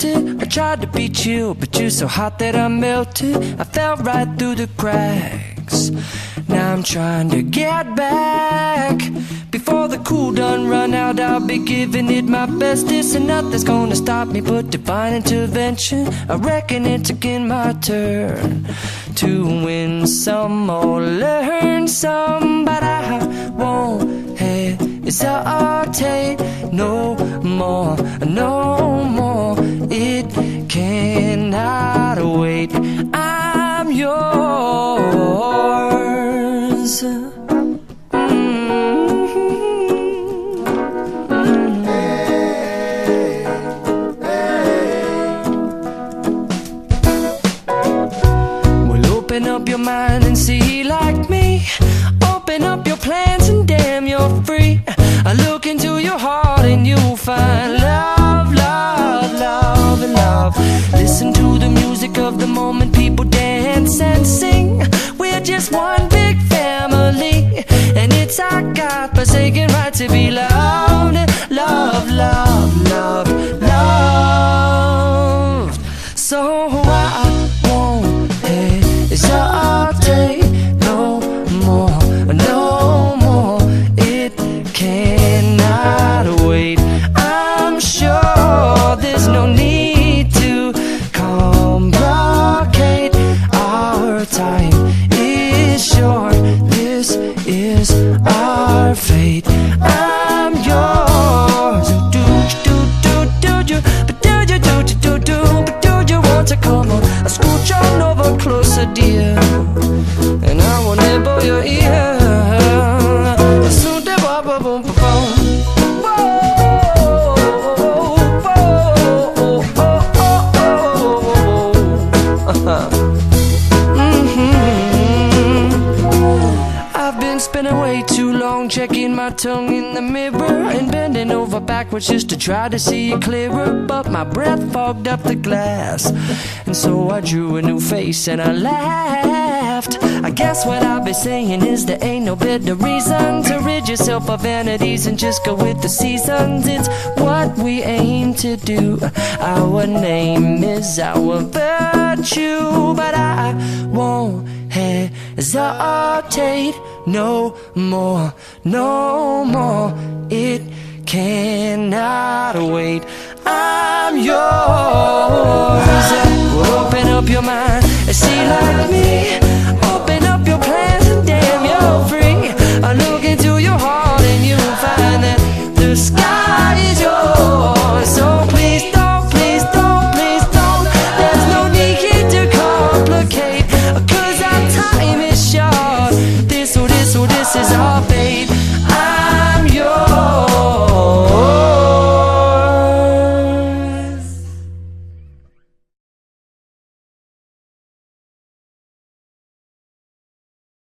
it. I tried to be chill, but you're so hot that I melted. I fell right through the cracks. Now I'm trying to get back. Before the cool done run out, I'll be giving it my bestest, and nothing's gonna stop me but divine intervention. I reckon it's again my turn to win some or learn some, but I won't hesitate no more, no more. It cannot wait. I'm yours. Open up your mind and see like me. Open up your plans and damn, you're free. I look into your heart and you'll find love, love, love, and love. Listen to the music of the moment, people dance and sing. We're just one big family, and it's our God-forsaken right to be loved. Love, love, love, love. So I won't hesitate no more, no more. It cannot wait. I'm sure there's no need to complicate. Our time is short. This is our fate. I'm yours. Do you, but do you, but do you want to come on? I scooch on over closer, dear, and I will nibble your ear. I've been spinning way too long, checking my tongue in the mirror and bending over backwards just to try to see it clearer. But my breath fogged up the glass, and so I drew a new face and I laughed. I guess what I'll be saying is there ain't no better reason to rid yourself of vanities and just go with the seasons. It's what we aim to do. Our name is our virtue, but I won't hesitate no more, no more. It cannot wait. I'm yours. Open up your mind and see like me.